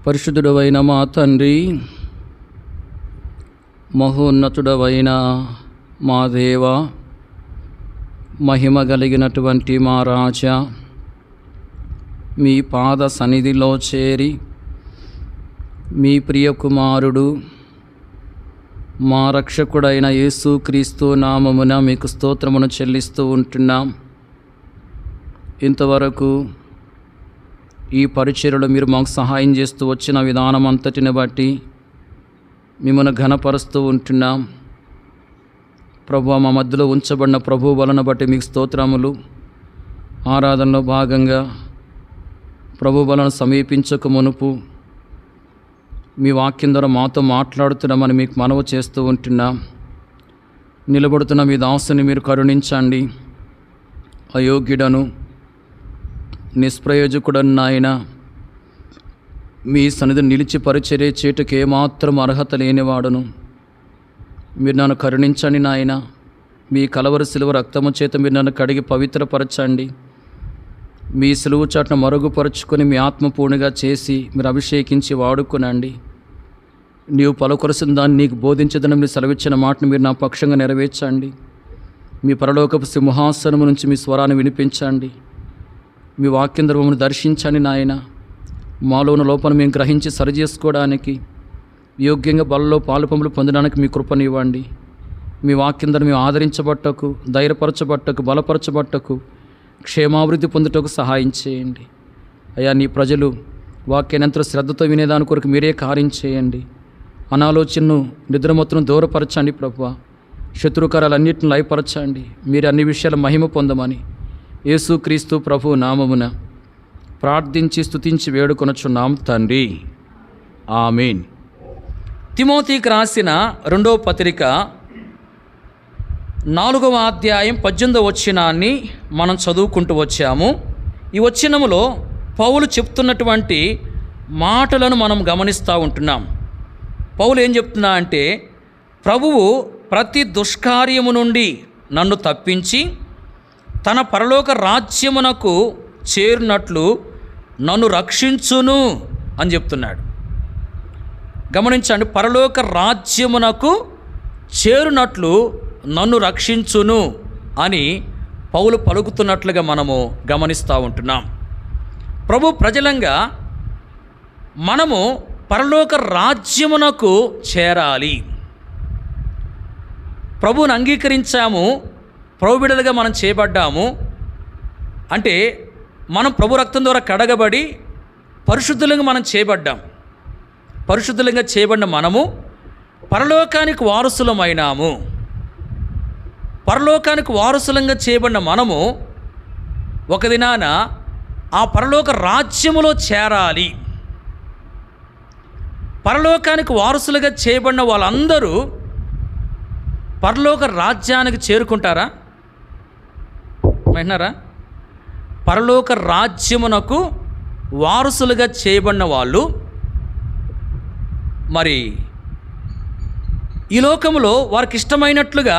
పరిశుద్ధుడవైన మా తండ్రి, మహోన్నతుడవైన మా దేవ, మహిమ కలిగినటువంటి మా రాజా, మీ పాద సన్నిధిలో చేరి మీ ప్రియకుమారుడు మా రక్షకుడైన యేసుక్రీస్తు నామమున మీకు స్తోత్రమును చెల్లిస్తూ ఉంటున్నాం. ఇంతవరకు ఈ పరిచర్యలో మీరు మాకు సహాయం చేస్తూ వచ్చిన విధానం అంతటిని బట్టి మిమ్మల్ని ఘనపరుస్తూ ఉంటున్నాం. ప్రభువా, మా మధ్యలో ఉంచబడిన ప్రభు వలన బట్టి మీకు స్తోత్రములు. ఆరాధనలో భాగంగా ప్రభు వలన సమీపించక మునుపు మీ వాక్యం ద్వారా మాతో మాట్లాడుతున్నామని మీకు మనవి చేస్తూ ఉంటున్నాం. నిలబడుతున్న మీ దాసుని మీరు కరుణించండి. అయోగ్యుడను నిష్ప్రయోజకుడను నాయన, మీ సన్నిధి నిలిచి పరిచర్య చేటుకు ఏమాత్రం అర్హత లేనివాడును. మీరు నన్ను కరుణించండి నాయన. మీ కలవరి సిలువ రక్తము చేత మీరు నన్ను కడిగి పవిత్రపరచండి. మీ సిలువ చాటును మరుగుపరుచుకొని మీ ఆత్మపూర్ణిగా చేసి మీరు అభిషేకించి వాడుకునండి. నీవు పలుకొరసిన దాన్ని నీకు బోధించదని మీరు సెలవిచ్చిన మాటను మీరు నా పక్షంగా నెరవేర్చండి. మీ పరలోకపు సింహాసనము నుంచి మీ స్వరాన్ని వినిపించండి. మీ వాక్యం ద్వారా మమ్మల్ని దర్శించండి నాయన. మాలో ఉన్న లోపాన్ని మేము గ్రహించి సరిచేసుకోవడానికి, యోగ్యంగా బలలో పాలుపములు పొందడానికి మీ కృపనివ్వండి. మీ వాక్యం ద్వారా మేము ఆదరించబట్టకు, ధైర్యపరచబట్టకు, బలపరచబట్టకు, క్షేమాభివృద్ధి పొందుటకు సహాయం చేయండి. అయ్యా, నీ ప్రజలు వాక్యాన్ని ఎంతో శ్రద్ధతో వినేదాని కొరకు మీరే కార్యం చేయండి. అనాలోచనను, నిద్రమత్తును దూరపరచండి ప్రభువా. శత్రుకారాలన్నింటిని లయపరచండి. మీరు అన్ని విషయాల మహిమ పొందమని యేసుక్రీస్తు ప్రభు నామమున ప్రార్థించి స్తుతించి వేడుకొనుచున్నాం తండ్రి, ఆమేన్. తిమోతికి రాసిన 2వ పత్రిక 4వ అధ్యాయం 18వ వచనాన్ని మనం చదువుకుంటూ వచ్చాము. ఈ వచనములో పౌలు చెప్తున్నటువంటి మాటలను మనం గమనిస్తూ ఉంటున్నాం. పౌలు ఏం చెప్తున్నా అంటే, ప్రభువు ప్రతి దుష్కార్యము నుండి నన్ను తప్పించి తన పరలోక రాజ్యమునకు చేరినట్లు నన్ను రక్షించును అని చెప్తున్నాడు. గమనించండి, పరలోక రాజ్యమునకు చేరునట్లు నన్ను రక్షించును అని పౌలు పలుకుతున్నట్లుగా మనము గమనిస్తూ ఉంటున్నాం. ప్రభు ప్రజలంగా మనము పరలోక రాజ్యమునకు చేరాలి. ప్రభువుని అంగీకరించాము, ప్రభు బిడ్డలుగా మనం చేయబడ్డాము అంటే మనం ప్రభు రక్తం ద్వారా కడగబడి పరిశుద్ధులుగా మనం చేయబడ్డాం. పరిశుద్ధులుగా చేయబడిన మనము పరలోకానికి వారసులమైనాము. పరలోకానికి వారసులంగా చేయబడిన మనము ఒక దినాన ఆ పరలోక రాజ్యములో చేరాలి. పరలోకానికి వారసులుగా చేయబడిన వాళ్ళందరూ పరలోక రాజ్యానికి చేరుకుంటారా? విన్నారా? పరలోక రాజ్యమునకు వారసులుగా చేయబడిన వాళ్ళు మరి ఈ లోకములో వారికి ఇష్టమైనట్లుగా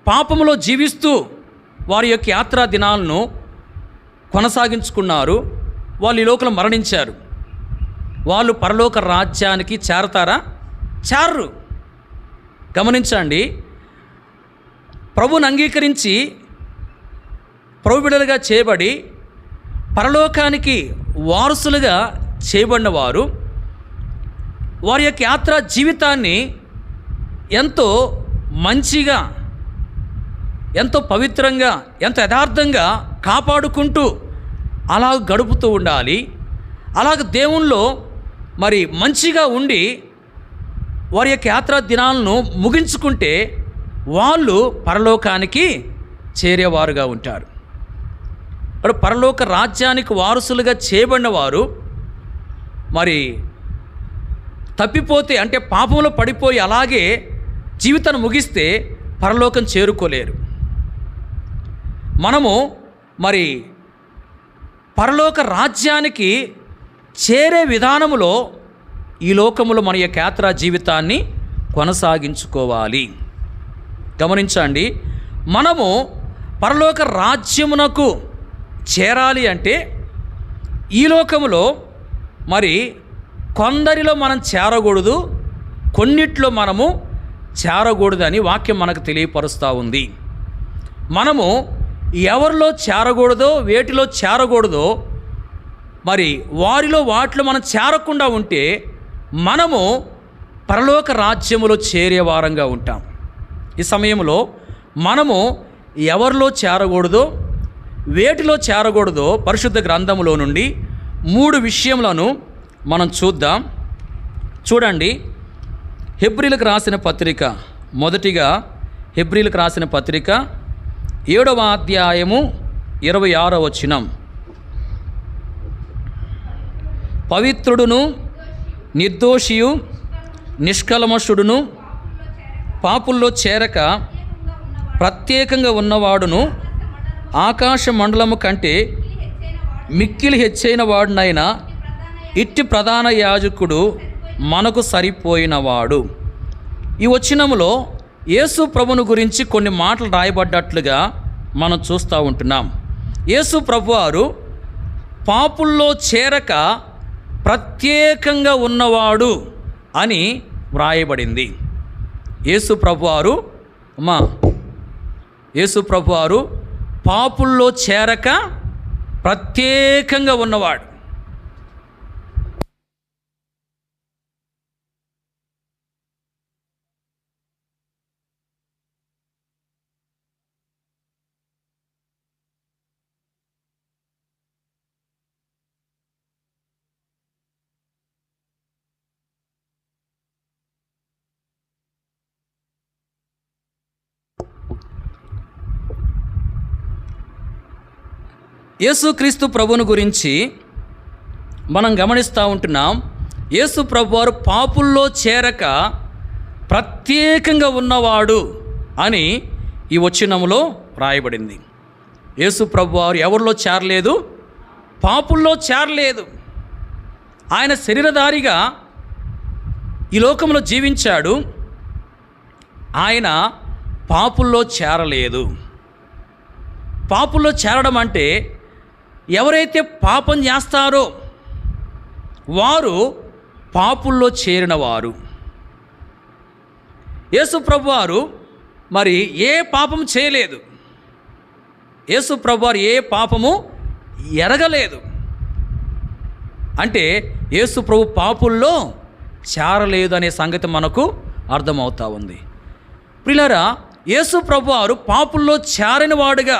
పాపములో జీవిస్తూ వారి యొక్క యాత్రా దినాలను కొనసాగించుకున్నారు. వాళ్ళు ఈ లోకంలో మరణించారు. వాళ్ళు పరలోక రాజ్యానికి చేరతారా? చేరరు. గమనించండి, ప్రభువుని అంగీకరించి ప్రభు బిడ్డలుగా చేయబడి పరలోకానికి వారసులుగా చేయబడిన వారు వారి యొక్క యాత్రా జీవితాన్ని ఎంతో మంచిగా, ఎంతో పవిత్రంగా, ఎంతో యథార్థంగా కాపాడుకుంటూ అలా గడుపుతూ ఉండాలి. అలాగ దేవునిలో మరి మంచిగా ఉండి వారి యొక్క యాత్రా దినాలను ముగించుకుంటే వాళ్ళు పరలోకానికి చేరేవారుగా ఉంటారు. అప్పుడు పరలోక రాజ్యానికి వారసులుగా చేయబడిన వారు మరి తప్పిపోతే, అంటే పాపంలో పడిపోయి అలాగే జీవితాన్ని ముగిస్తే పరలోకం చేరుకోలేరు. మనము మరి పరలోక రాజ్యానికి చేరే విధానములో ఈ లోకములో మన యొక్క యాత్రా జీవితాన్ని కొనసాగించుకోవాలి. గమనించండి, మనము పరలోక రాజ్యమునకు చేరాలి అంటే ఈ లోకములో మరి కొందరిలో మనం చేరకూడదు, కొన్నిట్లో మనము చేరకూడదని వాక్యం మనకు తెలియపరుస్తూ ఉంది. మనము ఎవరిలో చేరకూడదో, వేటిలో చేరకూడదో, మరి వాటిలో మనం చేరకుండా ఉంటే మనము పరలోక రాజ్యములో చేరే వారంగా ఉంటాం. ఈ సమయంలో మనము ఎవరిలో చేరకూడదో, వేటిలో చేరకూడదో పరిశుద్ధ గ్రంథములో నుండి 3 విషయములను మనం చూద్దాం. చూడండి, హెబ్రీలకు రాసిన పత్రిక, మొదటిగా హెబ్రీలకు రాసిన పత్రిక 7వ అధ్యాయము 26వ వచనం. పవిత్రుడును నిర్దోషియు నిష్కల్మషుడును పాపుల్లో చేరక ప్రత్యేకంగా ఉన్నవాడును ఆకాశ మండలము కంటే మిక్కిలి హెచ్చైన వాడునైనా ఇట్టి ప్రధాన యాజకుడు మనకు సరిపోయినవాడు. ఈ వచనములో యేసు ప్రభువును గురించి కొన్ని మాటలు రాయబడ్డట్లుగా మనం చూస్తూ ఉంటున్నాం. యేసు ప్రభువారు పాపుల్లో చేరక ప్రత్యేకంగా ఉన్నవాడు అని వ్రాయబడింది. యేసు ప్రభువారు పాపుల్లో చేరక ప్రత్యేకంగా ఉన్నవాడు. యేసుక్రీస్తు ప్రభువును గురించి మనం గమనిస్తూ ఉంటున్నాం. యేసు ప్రభువారు పాపుల్లో చేరక ప్రత్యేకంగా ఉన్నవాడు అని ఈ వచనములో రాయబడింది. యేసు ప్రభువారు ఎవరిలో చేరలేదు? పాపుల్లో చేరలేదు. ఆయన శరీరధారిగా ఈ లోకంలో జీవించాడు. ఆయన పాపుల్లో చేరలేదు. పాపుల్లో చేరడం అంటే ఎవరైతే పాపం చేస్తారో వారు పాపుల్లో చేరినవారు. యేసు ప్రభువారు మరి ఏ పాపం చేయలేదు. యేసు ప్రభువారు ఏ పాపము ఎరగలేదు. అంటే యేసు ప్రభు పాపుల్లో చేరలేదు అనే సంగతి మనకు అర్థమవుతా ఉంది. ప్రియులారా, యేసు ప్రభువారు పాపుల్లో చేరనివాడుగా,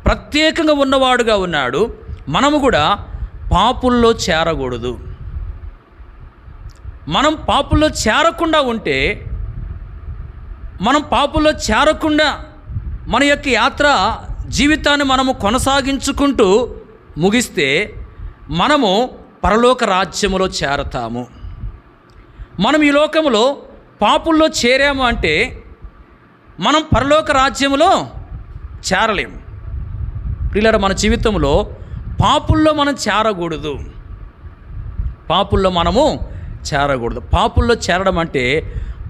ప్రత్యేకంగా ఉన్నవాడుగా ఉన్నాడు. మనము కూడా పాపుల్లో చేరకూడదు. మనం పాపుల్లో చేరకుండా ఉంటే, మనం పాపుల్లో చేరకుండా మన యొక్క యాత్ర జీవితాన్ని మనము కొనసాగించుకుంటూ ముగిస్తే మనము పరలోక రాజ్యములో చేరతాము. మనం ఈ లోకములో పాపుల్లో చేరాము అంటే మనం పరలోక రాజ్యములో చేరలేము. ప్రియులారా, మన జీవితంలో పాపుల్లో మనం చేరకూడదు. పాపుల్లో మనము చేరకూడదు. పాపుల్లో చేరడం అంటే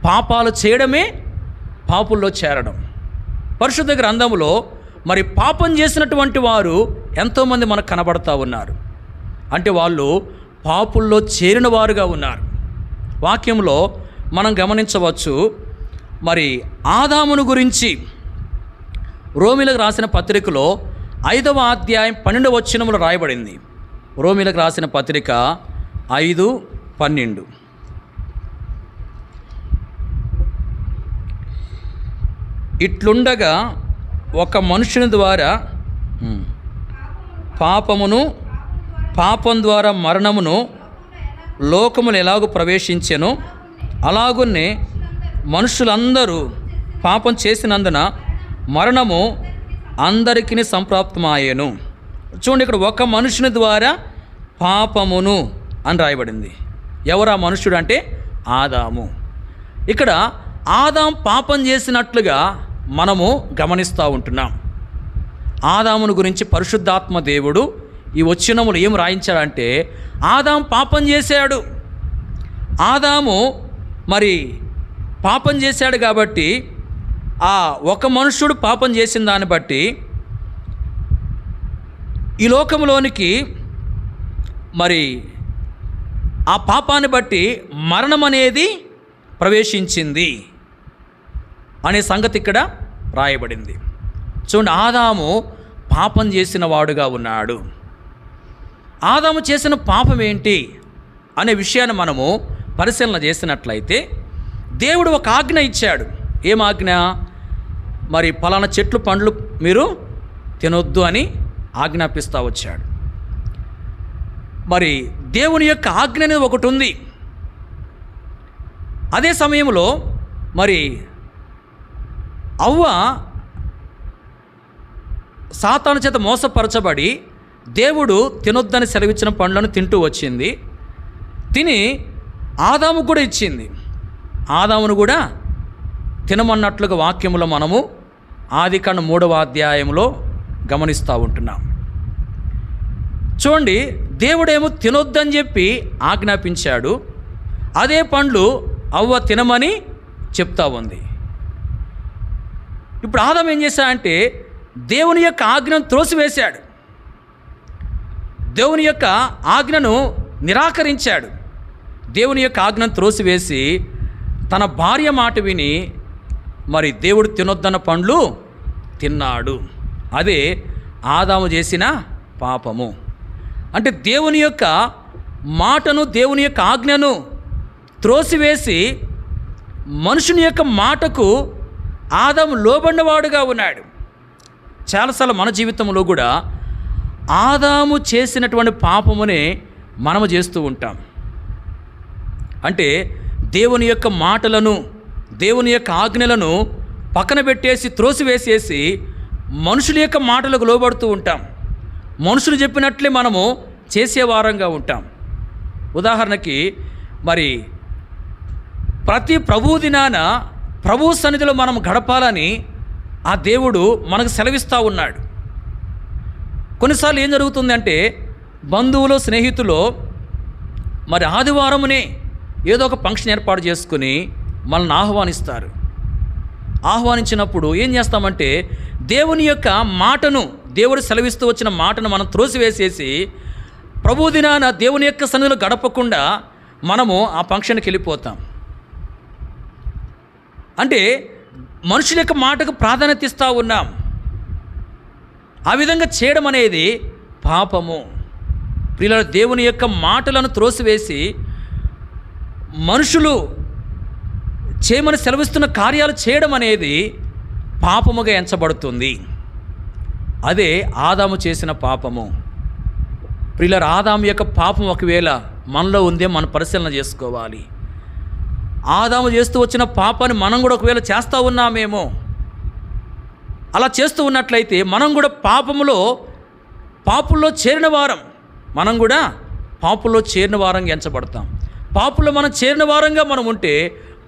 పాపాలు చేయడమే పాపుల్లో చేరడం. పరిశుద్ధ గ్రంథములో మరి పాపం చేసినటువంటి వారు ఎంతోమంది మనకు కనబడతా ఉన్నారు. అంటే వాళ్ళు పాపుల్లో చేరిన వారుగా ఉన్నారు. వాక్యంలో మనం గమనించవచ్చు. మరి ఆదామును గురించి రోమీలకు రాసిన పత్రికలో 5వ అధ్యాయం 12వ వచనములో రాయబడింది. రోమీలకు రాసిన పత్రిక 5:12. ఇట్లుండగా ఒక మనుషుని ద్వారా పాపం ద్వారా మరణమును లోకములు ఎలాగూ ప్రవేశించెను, అలాగున్నే మనుషులందరూ పాపం చేసినందున మరణము అందరికీ సంప్రాప్తమాయేను. చూడండి, ఇక్కడ ఒక మనుషుని ద్వారా పాపమును అని రాయబడింది. ఎవరు ఆ మనుషుడు అంటే ఆదాము. ఇక్కడ ఆదాం పాపం చేసినట్లుగా మనము గమనిస్తూ ఉంటున్నాం. ఆదామును గురించి పరిశుద్ధాత్మ దేవుడు ఈ వచనములు ఏం రాయించాడంటే, ఆదాం పాపం చేశాడు. ఆదాము మరి పాపం చేశాడు కాబట్టి ఆ ఒక మనుష్యుడు పాపం చేసిన దాన్ని బట్టి ఈ లోకంలోనికి మరి ఆ పాపాన్ని బట్టి మరణం అనేది ప్రవేశించింది అనే సంగతి ఇక్కడ రాయబడింది. చూడండి, ఆదాము పాపం చేసిన వాడుగా ఉన్నాడు. ఆదాము చేసిన పాపం ఏంటి అనే విషయాన్ని మనము పరిశీలన చేసినట్లయితే, దేవుడు ఒక ఆజ్ఞ ఇచ్చాడు. ఏం ఆజ్ఞ? మరి పలానా చెట్లు పండ్లు మీరు తినొద్దు అని ఆజ్ఞాపిస్తూ వచ్చాడు. మరి దేవుని యొక్క ఆజ్ఞ అనేది ఒకటి ఉంది. అదే సమయంలో మరి అవ్వ సాతాను చేత మోసపరచబడి దేవుడు తినొద్దని సెలవిచ్చిన పండ్లను తింటూ వచ్చింది. తిని ఆదాము కూడా ఇచ్చింది. ఆదామును కూడా తినమన్నట్లుగా వాక్యములో మనము ఆదికాండం 3వ అధ్యాయంలో గమనిస్తూ ఉంటున్నాం. చూడండి, దేవుడేమో తినొద్దని చెప్పి ఆజ్ఞాపించాడు. అదే పండ్లు అవ్వ తినమని చెప్తా ఉంది. ఇప్పుడు ఆదాము ఏం చేశాడంటే దేవుని యొక్క ఆజ్ఞను త్రోసివేశాడు. దేవుని యొక్క ఆజ్ఞను నిరాకరించాడు. దేవుని యొక్క ఆజ్ఞను త్రోసివేసి తన భార్య మాట విని మరి దేవుడు తినొద్దన్న పండ్లు తిన్నాడు. అదే ఆదాము చేసిన పాపము. అంటే దేవుని యొక్క మాటను, దేవుని యొక్క ఆజ్ఞను త్రోసివేసి మనుషుని యొక్క మాటకు ఆదాము లోబడినవాడుగా ఉన్నాడు. చాలాసార్లు మన జీవితంలో కూడా ఆదాము చేసినటువంటి పాపమునే మనము చేస్తూ ఉంటాం. అంటే దేవుని యొక్క మాటలను, దేవుని యొక్క ఆజ్ఞలను పక్కన పెట్టేసి త్రోసివేసేసి మనుషుల యొక్క మాటలకు లోబడుతూ ఉంటాం. మనుషులు చెప్పినట్లే మనము చేసేవారంగా ఉంటాం. ఉదాహరణకి మరి ప్రతి ప్రభువు దినాన ప్రభు సన్నిధిలో మనం గడపాలని ఆ దేవుడు మనకు సెలవిస్తూ ఉన్నాడు. కొన్నిసార్లు ఏం జరుగుతుందంటే బంధువులు, స్నేహితులు మరి ఆదివారమునే ఏదో ఒక ఫంక్షన్ ఏర్పాటు చేసుకుని మనల్ని ఆహ్వానిస్తారు. ఆహ్వానించినప్పుడు ఏం చేస్తామంటే దేవుని యొక్క మాటను, దేవుడు సెలవిస్తూ వచ్చిన మాటను మనం త్రోసివేసేసి ప్రభు దినాన దేవుని యొక్క సన్నిధిలో గడపకుండా మనము ఆ ఫంక్షన్కి వెళ్ళిపోతాం. అంటే మనుషుల యొక్క మాటకు ప్రాధాన్యత ఇస్తూ ఉన్నాం. ఆ విధంగా చేయడం అనేది పాపము. ప్రియులారా, దేవుని యొక్క మాటలను త్రోసివేసి మనుషులు చేయమని సెలవిస్తున్న కార్యాలు చేయడం అనేది పాపముగా ఎంచబడుతుంది. అదే ఆదాము చేసిన పాపము. ప్రియులారా, ఆదాము యొక్క పాపం ఒకవేళ మనలో ఉందే మనం పరిశీలన చేసుకోవాలి. ఆదాము చేస్తూ వచ్చిన పాపాన్ని మనం కూడా ఒకవేళ చేస్తూ ఉన్నామేమో. అలా చేస్తూ ఉన్నట్లయితే మనం కూడా పాపుల్లో చేరిన వారం, మనం కూడా పాపుల్లో చేరిన వారంగా ఎంచబడతాం. పాపుల్లో మనం చేరిన వారంగా మనం ఉంటే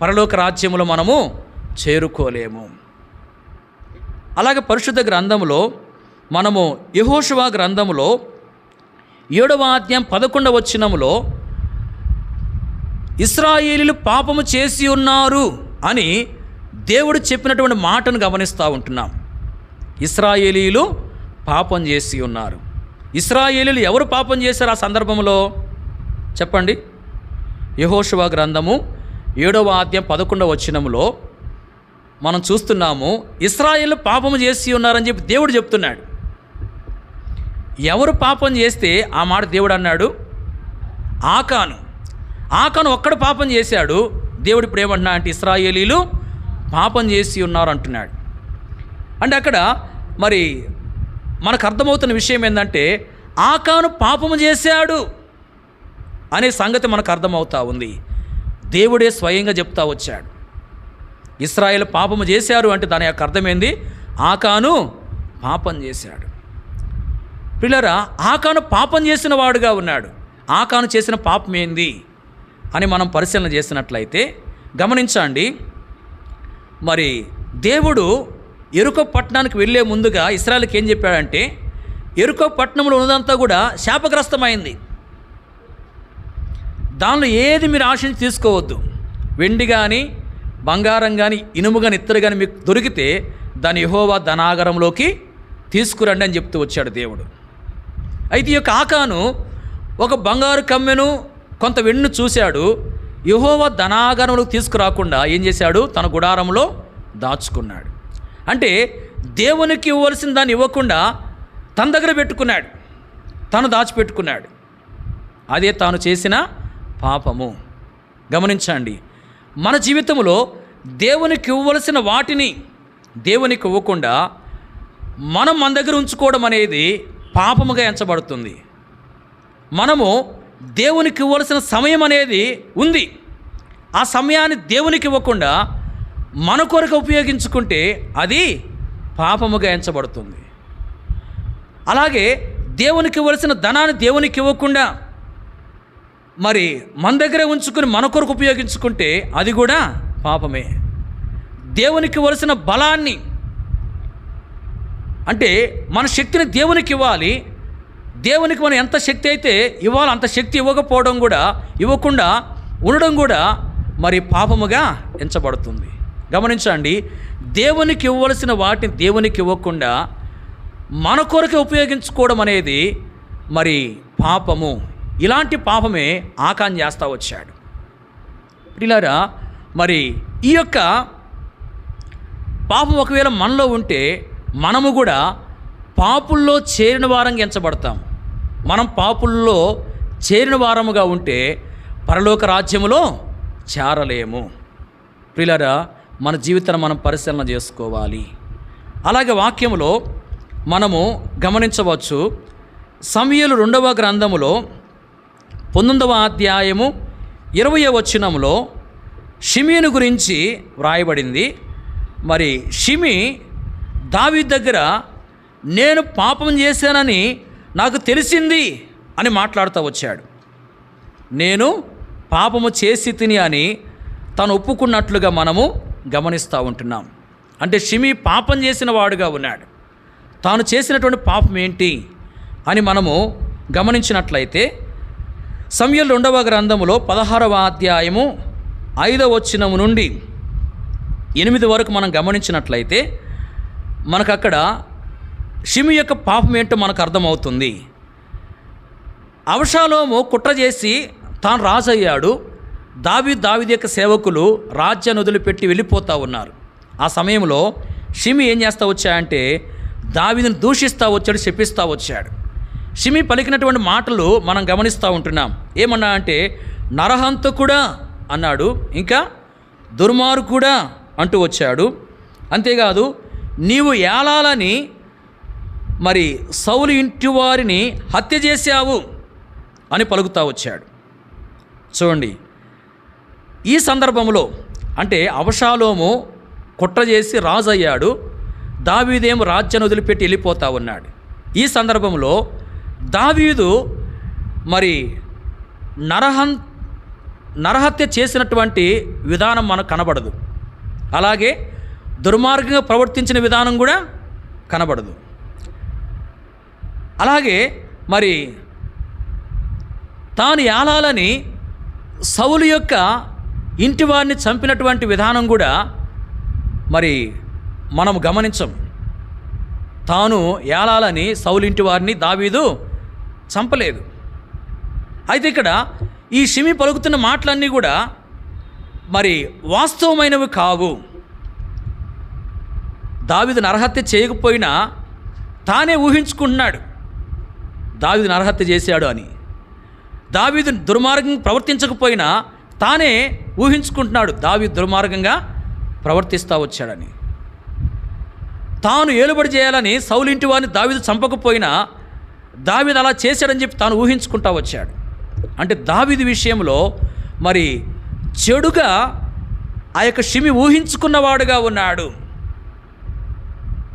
పరలోక రాజ్యములో మనము చేరుకోలేము. అలాగే పరిశుద్ధ గ్రంథములో మనము యెహోషువ గ్రంథములో 7వ అధ్యాయం 11వ వచనములో ఇశ్రాయేలీయులు పాపము చేసి ఉన్నారు అని దేవుడు చెప్పినటువంటి మాటను గమనిస్తూ ఉంటున్నాం. ఇశ్రాయేలీయులు పాపం చేసి ఉన్నారు. ఇశ్రాయేలీయులు ఎవరు పాపం చేశారు ఆ సందర్భంలో చెప్పండి? యెహోషువ గ్రంథము 7వ అధ్యాయం 11వ వచనములో మనం చూస్తున్నాము, ఇశ్రాయేలు పాపము చేసి ఉన్నారని చెప్పి దేవుడు చెప్తున్నాడు. ఎవరు పాపం చేస్తే ఆ మాట దేవుడు అన్నాడు? ఆకాను ఒక్కడు పాపం చేశాడు. దేవుడు ఇప్పుడు ఏమంటున్నా అంటే ఇశ్రాయేలీలు పాపం చేసి ఉన్నారు అంటున్నాడు. అంటే అక్కడ మరి మనకు అర్థమవుతున్న విషయం ఏంటంటే ఆకాను పాపము చేశాడు అనే సంగతి మనకు అర్థమవుతా ఉంది. దేవుడే స్వయంగా చెప్తా వచ్చాడు. ఇశ్రాయేలు పాపము చేశారు అంటే దాని యొక్క అర్థమైంది ఆకాను పాపం చేశాడు. పిల్లరా, ఆకాను పాపం చేసిన వాడుగా ఉన్నాడు. ఆకాను చేసిన పాపం ఏంది అని మనం పరిశీలన చేసినట్లయితే గమనించండి. మరి దేవుడు యెరికో పట్టణానికి వెళ్ళే ముందుగా ఇశ్రాయేలుకి ఏం చెప్పాడంటే యెరికో పట్టణంలో ఉన్నదంతా కూడా శాపగ్రస్తమైంది. దానిలో ఏది మీరు ఆశించి తీసుకోవద్దు. వెండి కానీ, బంగారం కానీ, ఇనుము కానీ, ఇత్తడి కానీ మీకు దొరికితే దాని యెహోవా ధనాగారంలోకి తీసుకురండి అని చెప్తూ వచ్చాడు దేవుడు. అయితే ఈ యొక్క ఆకాను ఒక బంగారు కమ్మెను కొంత వెన్ను చూశాడు. యెహోవా ధనాగారములకు తీసుకురాకుండా ఏం చేశాడు? తన గుడారంలో దాచుకున్నాడు. అంటే దేవునికి ఇవ్వవలసిన దాన్ని ఇవ్వకుండా తన దగ్గర పెట్టుకున్నాడు, తను దాచిపెట్టుకున్నాడు. అదే తాను చేసిన పాపము. గమనించండి, మన జీవితంలో దేవునికి ఇవ్వవలసిన వాటిని దేవునికి ఇవ్వకుండా మనం మన దగ్గర ఉంచుకోవడం అనేది పాపముగా ఎంచబడుతుంది. మనము దేవునికి ఇవ్వవలసిన సమయం అనేది ఉంది, ఆ సమయాన్ని దేవునికి ఇవ్వకుండా మన కొరకు ఉపయోగించుకుంటే అది పాపముగా ఎంచబడుతుంది. అలాగే దేవునికి ఇవ్వవలసిన ధనాన్ని దేవునికి ఇవ్వకుండా మరి మన దగ్గరే ఉంచుకుని మన కొరకు ఉపయోగించుకుంటే అది కూడా పాపమే. దేవునికి ఇవ్వవలసిన బలాన్ని, అంటే మన శక్తిని దేవునికి ఇవ్వాలి. దేవునికి మనం ఎంత శక్తి అయితే ఇవ్వాలో అంత శక్తి ఇవ్వకపోవడం కూడా, ఇవ్వకుండా ఉండడం కూడా మరి పాపముగా ఎంచబడుతుంది. గమనించండి, దేవునికి ఇవ్వవలసిన వాటిని దేవునికి ఇవ్వకుండా మన కొరకే ఉపయోగించుకోవడం అనేది మరి పాపము. ఇలాంటి పాపమే ఆకాన్ చేస్తూ వచ్చాడు. ప్రియులారా, మరి ఈ యొక్క పాపం ఒకవేళ మనలో ఉంటే మనము కూడా పాపుల్లో చేరిన వారంగా ఎంచబడతాం. మనం పాపుల్లో చేరిన వారముగా ఉంటే పరలోక రాజ్యములో చేరలేము. ప్రియులారా, మన జీవితాన్ని మనం పరిశీలన చేసుకోవాలి. అలాగే వాక్యములో మనము గమనించవచ్చు. సమూయేలు 2వ గ్రంథములో 19వ అధ్యాయము 20వ వచనములో షిమీను గురించి వ్రాయబడింది. మరి షిమీ దావీదు దగ్గర నేను పాపం చేశానని నాకు తెలిసింది అని మాట్లాడుతూ వచ్చాడు. నేను పాపము చేసి తిని అని తను ఒప్పుకున్నట్లుగా మనము గమనిస్తూ ఉంటున్నాం. అంటే షిమీ పాపం చేసిన వాడుగా ఉన్నాడు. తాను చేసినటువంటి పాపం ఏంటి అని మనము గమనించినట్లయితే సమూయేలు 2వ గ్రంథములో 16వ అధ్యాయము 5వ వచనము నుండి 8 వరకు మనం గమనించినట్లయితే మనకు అక్కడ షిమీ యొక్క పాపం ఏంటో మనకు అర్థమవుతుంది. అబషాలోము కుట్ర చేసి తాను రాజు అయ్యాడు. దావీదు యొక్క సేవకులు రాజ్యాన్ని వదిలిపెట్టి వెళ్ళిపోతూ ఉన్నారు. ఆ సమయంలో షిమీ ఏం చేస్తూ వచ్చాయంటే దావీదుని దూషిస్తూ వచ్చాడు, శపిస్తూ వచ్చాడు. షిమీ పలికినటువంటి మాటలు మనం గమనిస్తూ ఉంటున్నాం. ఏమన్నా అంటే నరహంతకుడా అన్నాడు, ఇంకా దుర్మార్గుడా అంటూ వచ్చాడు. అంతేకాదు, నీవు ఏలాలని మరి సౌలు ఇంటి వారిని హత్య చేశావు అని పలుకుతూ వచ్చాడు. చూడండి, ఈ సందర్భంలో అంటే అబషాలోము కుట్ర చేసి రాజు అయ్యాడు, దావీదేమో రాజ్యాన్ని వదిలిపెట్టి వెళ్ళిపోతూ ఉన్నాడు. ఈ సందర్భంలో దావీదు మరి నరహత్య చేసినటువంటి విధానం మనకు కనబడదు. అలాగే దుర్మార్గంగా ప్రవర్తించిన విధానం కూడా కనబడదు. అలాగే మరి తాను ఏలాలని సౌలు యొక్క ఇంటి వారిని చంపినటువంటి విధానం కూడా మరి మనం గమనించం. తాను ఏలాలని సౌలు ఇంటి వారిని దావీదు చంపలేదు. అయితే ఇక్కడ ఈ షిమీ పలుకుతున్న మాటలన్నీ కూడా మరి వాస్తవమైనవి కావు. దావీదు నరహత్య చేయకపోయినా తానే ఊహించుకుంటున్నాడు దావీదు నరహత్య చేశాడు అని. దావీదు దుర్మార్గంగా ప్రవర్తించకపోయినా తానే ఊహించుకుంటున్నాడు దావీదు దుర్మార్గంగా ప్రవర్తిస్తూ వచ్చాడని. తాను ఏలుబడి చేయాలని సౌలు ఇంటి వారిని దావీదు చంపకపోయినా దావీదు అలా చేశాడని చెప్పి తాను ఊహించుకుంటూ వచ్చాడు. అంటే దావీదు విషయంలో మరి చెడుగా ఆ యొక్క షిమీ ఊహించుకున్నవాడుగా ఉన్నాడు.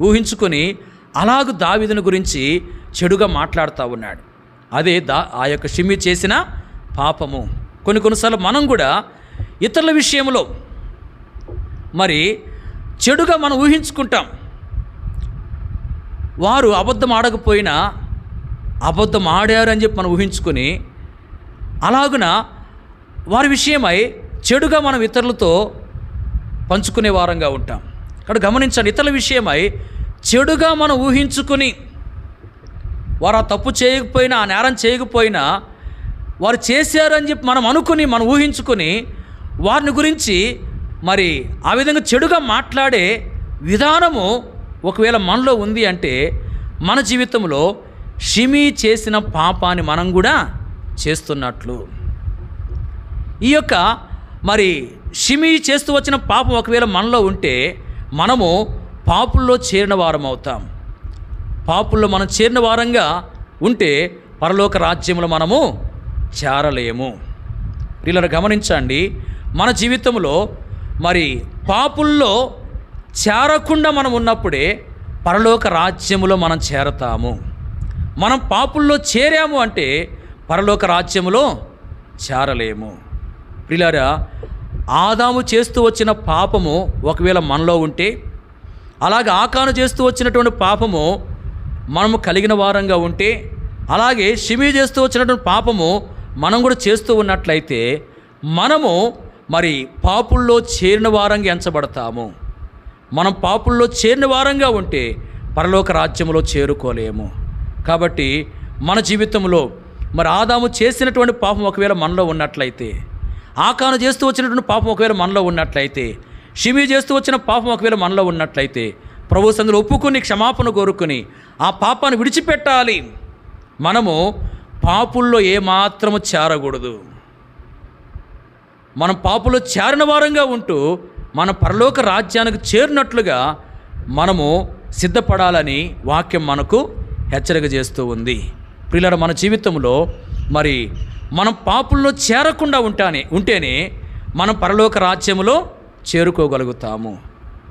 ఊహించుకొని అలాగూ దావీదుని గురించి చెడుగా మాట్లాడుతూ ఉన్నాడు. అదే ఆ యొక్క షిమీ చేసిన పాపము. కొన్నిసార్లు మనం కూడా ఇతరుల విషయంలో మరి చెడుగా మనం ఊహించుకుంటాం. వారు అబద్ధం ఆడకపోయినా అబద్ధం ఆడారు అని చెప్పి మనం ఊహించుకొని అలాగున వారి విషయమై చెడుగా మనం ఇతరులతో పంచుకునే వారంగా ఉంటాం. ఇక్కడ గమనించండి, ఇతరుల విషయమై చెడుగా మనం ఊహించుకుని వారు ఆ తప్పు చేయకపోయినా, ఆ నేరం చేయకపోయినా వారు చేశారు అని చెప్పి మనం అనుకుని మనం ఊహించుకొని వారిని గురించి మరి ఆ విధంగా చెడుగా మాట్లాడే విధానము ఒకవేళ మనలో ఉంది అంటే మన జీవితంలో షిమీ చేసిన పాపాన్ని మనం కూడా చేస్తున్నట్లు. ఈ యొక్క మరి షిమీ చేస్తూ వచ్చిన పాపం ఒకవేళ మనలో ఉంటే మనము పాపుల్లో చేరిన వారం అవుతాం. పాపుల్లో మనం చేరిన వారంగా ఉంటే పరలోక రాజ్యంలో మనము చేరలేము. వీళ్ళని గమనించండి, మన జీవితంలో మరి పాపుల్లో చేరకుండా మనం ఉన్నప్పుడే పరలోక రాజ్యములో మనం చేరతాము. మనం పాపుల్లో చేరాము అంటే పరలోక రాజ్యములో చేరలేము. ప్రియులారా, ఆదాము చేస్తూ వచ్చిన పాపము ఒకవేళ మనలో ఉంటే, అలాగే ఆకాను చేస్తూ వచ్చినటువంటి పాపము మనము కలిగిన వారంగా ఉంటే, అలాగే షిమీ చేస్తూ వచ్చినటువంటి పాపము మనం కూడా చేస్తూ ఉన్నట్లయితే మనము మరి పాపుల్లో చేరిన వారంగా ఎంచబడతాము. మనం పాపుల్లో చేరిన వారంగా ఉంటే పరలోక రాజ్యంలో చేరుకోలేము. కాబట్టి మన జీవితంలో మరి ఆదాము చేసినటువంటి పాపం ఒకవేళ మనలో ఉన్నట్లయితే, ఆకాను చేస్తూ వచ్చినటువంటి పాపం ఒకవేళ మనలో ఉన్నట్లయితే, షిమీ చేస్తూ వచ్చిన పాపం ఒకవేళ మనలో ఉన్నట్లయితే ప్రభు సన్నిధిలో ఒప్పుకొని క్షమాపణ కోరుకుని ఆ పాపాన్ని విడిచిపెట్టాలి. మనము పాపుల్లో ఏమాత్రము చేరకూడదు. మనం పాపుల్లో చేరిన వారంగా ఉంటూ మన పరలోక రాజ్యానికి చేరినట్లుగా మనము సిద్ధపడాలని వాక్యం మనకు హెచ్చరిక చేస్తూ ఉంది. ప్రియులారా, మన జీవితంలో మరి మనం పాపుల్లో చేరకుండా ఉంటేనే మనం పరలోక రాజ్యములో చేరుకోగలుగుతాము.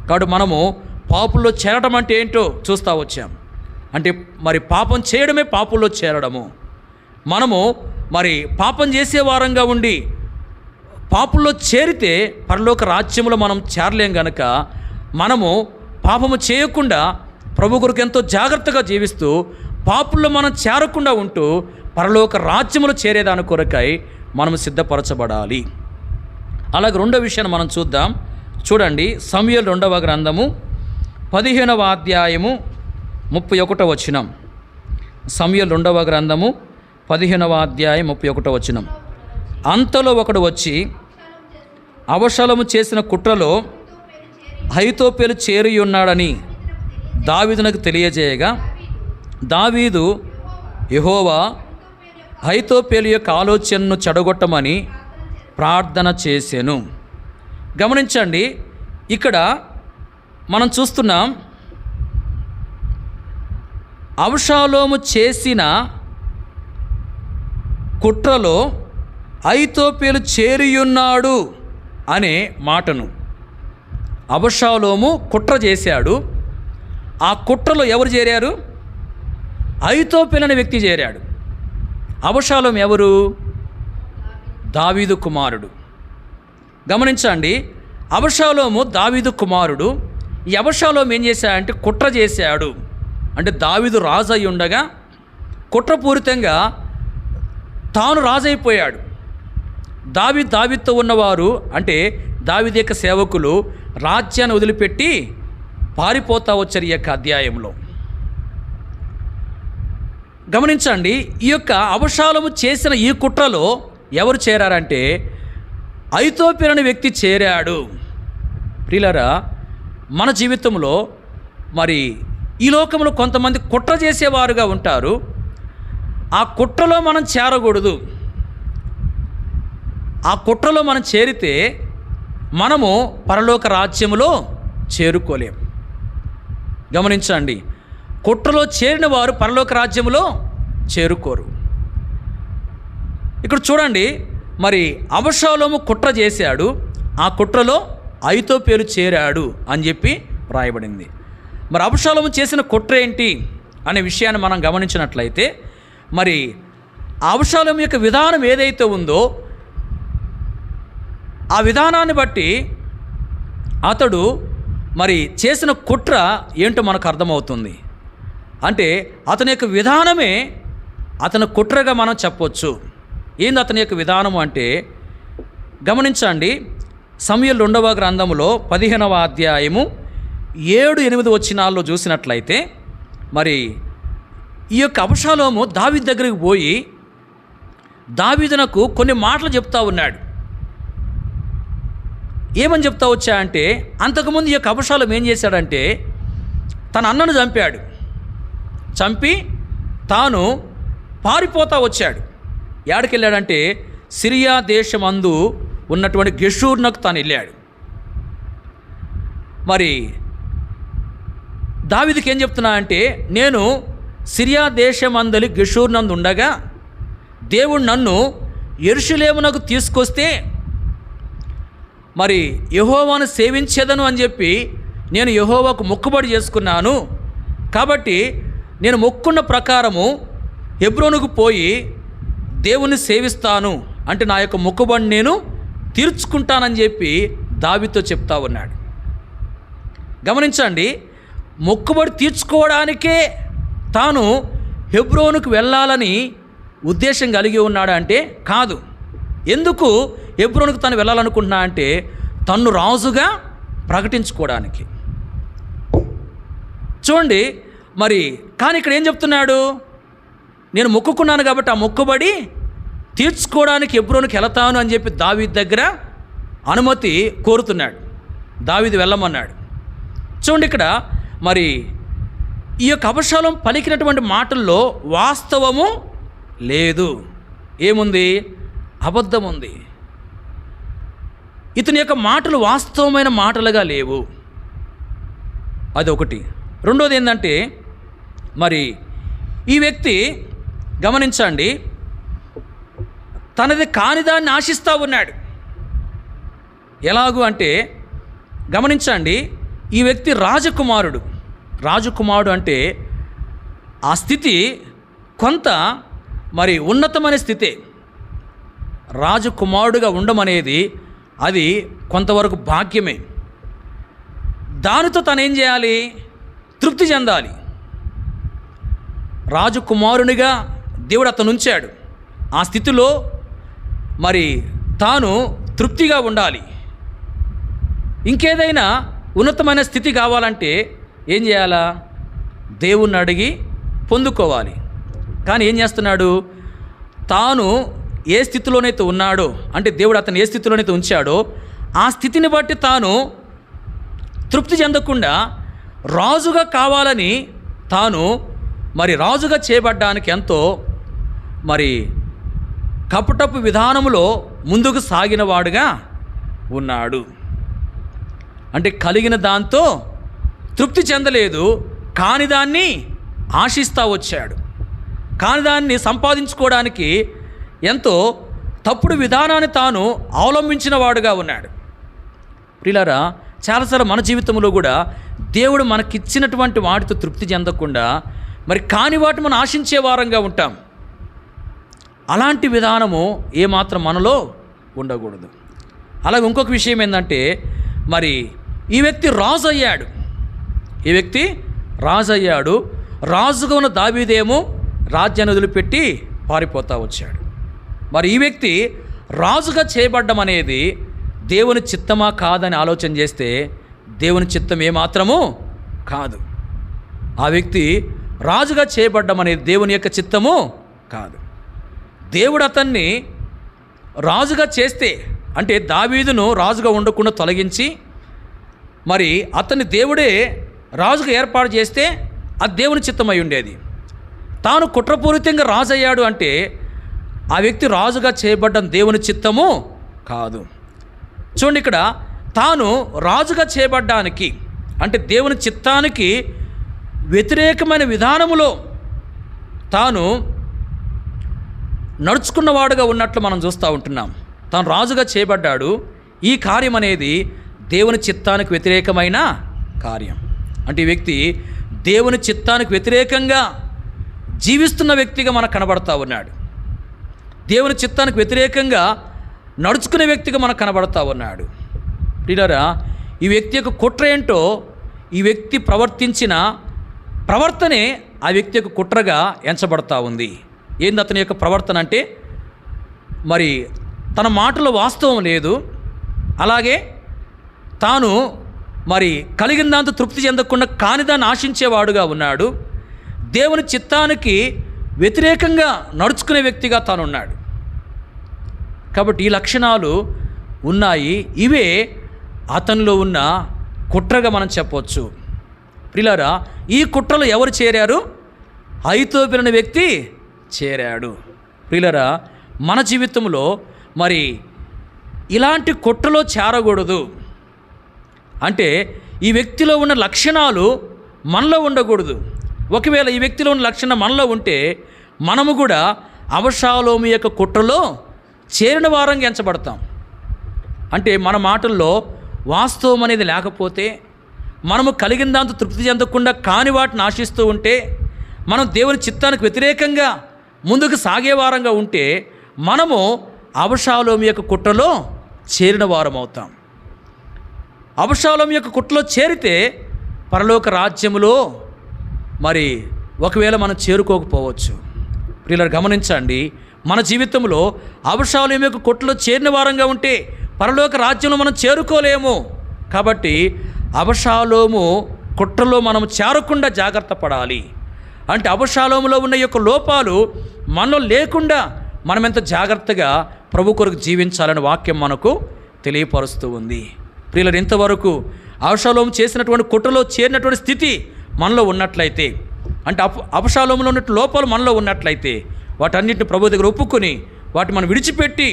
కాబట్టి మనము పాపుల్లో చేరడం అంటే ఏంటో చూస్తూ వచ్చాం. అంటే మరి పాపం చేయడమే పాపుల్లో చేరడము. మనము మరి పాపం చేసే వారంగా ఉండి పాపుల్లో చేరితే పరలోక రాజ్యములో మనం చేరలేం గనక మనము పాపము చేయకుండా ప్రభు కొరకు ఎంతో జాగ్రత్తగా జీవిస్తూ పాపుల్లో మనం చేరకుండా ఉంటూ పరలోక రాజ్యములో చేరేదాని కొరకై మనము సిద్ధపరచబడాలి. అలాగే రెండో విషయాన్ని మనం చూద్దాం. చూడండి, సమూయేలు 2వ గ్రంథము 15వ అధ్యాయము 31వ వచనం. సమూయేలు 2వ గ్రంథము 15వ అధ్యాయం 31వ వచనం. అంతలో ఒకడు వచ్చి అబషాలోము చేసిన కుట్రలో అహీతోపెలు చేరి ఉన్నాడని దావీదునకు తెలియజేయగా, దావీదు యెహోవా అహీతోపెలు యొక్క ఆలోచనను చెడగొట్టమని ప్రార్థన చేసెను. గమనించండి, ఇక్కడ మనం చూస్తున్నాం అబషాలోము చేసిన కుట్రలో అహీతోపెలు చేరియున్నాడు అనే మాటను. అబషాలోము కుట్ర చేశాడు. ఆ కుట్రలో ఎవరు చేరారు? అహీతోపెలు అనే వ్యక్తి చేరాడు. అబషాలోము ఎవరు? దావీదు కుమారుడు. గమనించండి, అబషాలోము దావీదు కుమారుడు. ఈ అబషాలోము ఏం చేశాడంటే కుట్ర చేశాడు. అంటే దావీదు రాజు అయి ఉండగా కుట్రపూరితంగా తాను రాజైపోయాడు. దావీదుతో ఉన్నవారు అంటే దావీదు యొక్క సేవకులు రాజ్యాన్ని వదిలిపెట్టి పారిపోతా వచ్చారు ఈ యొక్క అధ్యాయంలో. గమనించండి, ఈ యొక్క అబషాలోము చేసిన ఈ కుట్రలో ఎవరు చేరారంటే అహీతోపెలు అనే వ్యక్తి చేరాడు. ప్రియులారా, మన జీవితంలో మరి ఈ లోకంలో కొంతమంది కుట్ర చేసేవారుగా ఉంటారు. ఆ కుట్రలో మనం చేరకూడదు. ఆ కుట్రలో మనం చేరితే మనము పరలోక రాజ్యములో చేరుకోలేం. గమనించండి, కుట్రలో చేరిన వారు పరలోక రాజ్యములో చేరుకోరు. ఇక్కడ చూడండి, మరి అబషాలోము కుట్ర చేశాడు, ఆ కుట్రలో అహీతోపెలు చేరాడు అని చెప్పి రాయబడింది. మరి అబషాలోము చేసిన కుట్ర ఏంటి అనే విషయాన్ని మనం గమనించినట్లయితే, మరి అబషాలోము యొక్క విధానం ఏదైతే ఉందో ఆ విధానాన్ని బట్టి అతడు మరి చేసిన కుట్ర ఏంటో మనకు అర్థమవుతుంది. అంటే అతని యొక్క విధానమే అతని కుట్రగా మనం చెప్పవచ్చు. ఏంది అతని యొక్క విధానము అంటే, గమనించండి, సమూయేలు 2వ గ్రంథములో 15వ అధ్యాయము 7-8 వచనాల్లో చూసినట్లయితే, మరి ఈ యొక్క అబషాలోము దావీదు దగ్గరికి పోయి దావీదునకు కొన్ని మాటలు చెప్తా ఉన్నాడు. ఏమని చెప్తా వచ్చా అంటే, అంతకుముందు ఈ యొక్క అబషాలోము ఏం చేశాడంటే తన అన్నను చంపాడు. చంపి తాను పారిపోతా వచ్చాడు. ఎక్కడికి వెళ్ళాడంటే సిరియా దేశమందు ఉన్నటువంటి గెషూర్నకు తాను వెళ్ళాడు. మరి దావీదుకి ఏం చెప్తున్నా అంటే, నేను సిరియా దేశమందలి గెషూర్నందు ఉండగా దేవుడు నన్ను యెరూషలేమునకు తీసుకొస్తే మరి యెహోవాను సేవించేదను అని చెప్పి నేను యెహోవాకు మొక్కుబడి చేసుకున్నాను. కాబట్టి నేను మొక్కున్న ప్రకారము హెబ్రోనుకు పోయి దేవుణ్ణి సేవిస్తాను, అంటే నా యొక్క మొక్కుబడిని నేను తీర్చుకుంటానని చెప్పి దావీదుతో చెప్తా ఉన్నాడు. గమనించండి, మొక్కుబడి తీర్చుకోవడానికే తాను హెబ్రోనుకు వెళ్ళాలని ఉద్దేశం కలిగి ఉన్నాడు అంటే కాదు. ఎందుకు హెబ్రోనుకు తను వెళ్ళాలనుకుంటున్నా అంటే తన్ను రాజుగా ప్రకటించుకోవడానికి. చూడండి మరి, కానీ ఇక్కడ ఏం చెప్తున్నాడు, నేను మొక్కుకున్నాను కాబట్టి ఆ మొక్కుబడి తీర్చుకోవడానికి హెబ్రోనుకు వెళతాను అని చెప్పి దావీదు దగ్గర అనుమతి కోరుతున్నాడు. దావీదు వెళ్ళమన్నాడు. చూడండి ఇక్కడ మరి ఈ యొక్క అబషాలోము పలికినటువంటి మాటల్లో వాస్తవము లేదు. ఏముంది? అబద్ధం ఉంది. ఇతని యొక్క మాటలు వాస్తవమైన మాటలుగా లేవు. అదొకటి. రెండోది ఏంటంటే, మరి ఈ వ్యక్తి గమనించండి, తనది కానిదాన్ని ఆశిస్తూ ఉన్నాడు. ఎలాగూ అంటే గమనించండి, ఈ వ్యక్తి రాజకుమారుడు. రాజకుమారుడు అంటే ఆ స్థితి కొంత మరి ఉన్నతమైన స్థితే. రాజకుమారుడుగా ఉండమనేది అది కొంతవరకు భాగ్యమే. దానితో తను ఏం చేయాలి? తృప్తి చెందాలి. రాజకుమారునిగా దేవుడు అతను ఉంచాడు. ఆ స్థితిలో మరి తాను తృప్తిగా ఉండాలి. ఇంకేదైనా ఉన్నతమైన స్థితి కావాలంటే ఏం చేయాలా? దేవుణ్ణి అడిగి పొందుకోవాలి. కానీ ఏం చేస్తున్నాడు? తాను ఏ స్థితిలోనైతే ఉన్నాడో, అంటే దేవుడు అతను ఏ స్థితిలోనైతే ఉంచాడో ఆ స్థితిని బట్టి తాను తృప్తి చెందకుండా రాజుగా కావాలని తాను మరి రాజుగా చేయబడ్డానికి ఎంతో మరి కపటపు విధానములో ముందుకు సాగిన వాడుగా ఉన్నాడు. అంటే కలిగిన దాంతో తృప్తి చెందలేదు, కాని దాన్ని ఆశిస్తూ వచ్చాడు. కాని దాన్ని సంపాదించుకోవడానికి ఎంతో తప్పుడు విధానాన్ని తాను అవలంబించిన వాడుగా ఉన్నాడు. ప్రియులారా, చాలాసార్లు మన జీవితంలో కూడా దేవుడు మనకిచ్చినటువంటి వాటితో తృప్తి చెందకుండా మరి కాని వాటి మనం ఆశించే వారంగా ఉంటాం. అలాంటి విధానము ఏమాత్రం మనలో ఉండకూడదు. అలాగే ఇంకొక విషయం ఏంటంటే, మరి ఈ వ్యక్తి రాజు అయ్యాడు. ఈ వ్యక్తి రాజు అయ్యాడు. రాజుగా ఉన్న దావీదేమో రాజ్యాన్ని వదిలిపెట్టి పారిపోతూ వచ్చాడు. మరి ఈ వ్యక్తి రాజుగా చేయబడ్డం అనేది దేవుని చిత్తమా కాదని ఆలోచన చేస్తే దేవుని చిత్తం ఏమాత్రము కాదు. ఆ వ్యక్తి రాజుగా చేయబడ్డం అనేది దేవుని యొక్క చిత్తము కాదు. దేవుడు అతన్ని రాజుగా చేస్తే, అంటే దావీదును రాజుగా ఉండకుండా తొలగించి మరి అతన్ని దేవుడే రాజుగా ఏర్పాటు చేస్తే అది దేవుని చిత్తమై ఉండేది. తాను కుట్రపూరితంగా రాజు అయ్యాడు అంటే ఆ వ్యక్తి రాజుగా చేయబడ్డం దేవుని చిత్తము కాదు. చూడండి, ఇక్కడ తాను రాజుగా చేయబడ్డానికి అంటే దేవుని చిత్తానికి వ్యతిరేకమైన విధానములో తాను నడుచుకున్నవాడుగా ఉన్నట్లు మనం చూస్తూ ఉంటున్నాం. తాను రాజుగా చేయబడ్డాడు. ఈ కార్యం అనేది దేవుని చిత్తానికి వ్యతిరేకమైన కార్యం. అంటే ఈ వ్యక్తి దేవుని చిత్తానికి వ్యతిరేకంగా జీవిస్తున్న వ్యక్తిగా మనకు కనబడతా ఉన్నాడు. దేవుని చిత్తానికి వ్యతిరేకంగా నడుచుకునే వ్యక్తిగా మనకు కనబడతా ఉన్నాడు. ప్రియులారా, ఈ వ్యక్తి యొక్క కుట్ర ఏంటో, ఈ వ్యక్తి ప్రవర్తించిన ప్రవర్తనే ఆ వ్యక్తి యొక్క కుట్రగా ఎంచబడతా ఉంది. ఏంది అతని యొక్క ప్రవర్తన అంటే, మరి తన మాటలో వాస్తవం లేదు, అలాగే తాను మరి కలిగిన దాంతో తృప్తి చెందకుండా కానిదాన్ని ఆశించేవాడుగా ఉన్నాడు. దేవుని చిత్తానికి వ్యతిరేకంగా నడుచుకునే వ్యక్తిగా తాను ఉన్నాడు. కాబట్టి ఈ లక్షణాలు ఉన్నాయి. ఇవే అతనిలో ఉన్న కుట్రగా మనం చెప్పవచ్చు. ప్రియులారా, ఈ కుట్రలో ఎవరు చేరారు? అహీతోపెలు అనే వ్యక్తి చేరాడు. ప్రియులారా, మన జీవితంలో మరి ఇలాంటి కుట్రలో చేరకూడదు. అంటే ఈ వ్యక్తిలో ఉన్న లక్షణాలు మనలో ఉండకూడదు. ఒకవేళ ఈ వ్యక్తిలో ఉన్న లక్షణం మనలో ఉంటే మనము కూడా అబషాలోము యొక్క కుట్రలో చేరిన వారంగా ఎంచబడతాం. అంటే మన మాటల్లో వాస్తవం అనేది లేకపోతే, మనము కలిగిన దాంతో తృప్తి చెందకుండా కాని వాటిని ఆశిస్తూ ఉంటే, మనం దేవుని చిత్తానికి వ్యతిరేకంగా ముందుకు సాగే వారంగా ఉంటే మనము అబషాలోము యొక్క కుట్రలో చేరిన వారం అవుతాం. అబషాలోము యొక్క కుట్రలో చేరితే పరలోక రాజ్యములో మరి ఒకవేళ మనం చేరుకోకపోవచ్చు. ప్రియులారా, గమనించండి, మన జీవితంలో అబషాలోము యొక్క కుట్రలో చేరిన వారంగా ఉంటే పరలోక రాజ్యంలో మనం చేరుకోలేము. కాబట్టి అబషాలోము కుట్రలో మనం చేరకుండా జాగ్రత్త పడాలి. అంటే అబషాలోములో ఉన్న యొక్క లోపాలు మనలో లేకుండా మనం ఎంత జాగ్రత్తగా ప్రభు కొరకు జీవించాలని వాక్యం మనకు తెలియపరుస్తూ ఉంది. ప్రియులారా, ఇంతవరకు అబషాలోము చేసినటువంటి కుట్రలో చేరినటువంటి స్థితి మనలో ఉన్నట్లయితే, అంటే అబషాలోములో ఉన్న లోపాలు మనలో ఉన్నట్లయితే వాటన్నిటిని ప్రభు దగ్గర ఒప్పుకొని వాటిని మనం విడిచిపెట్టి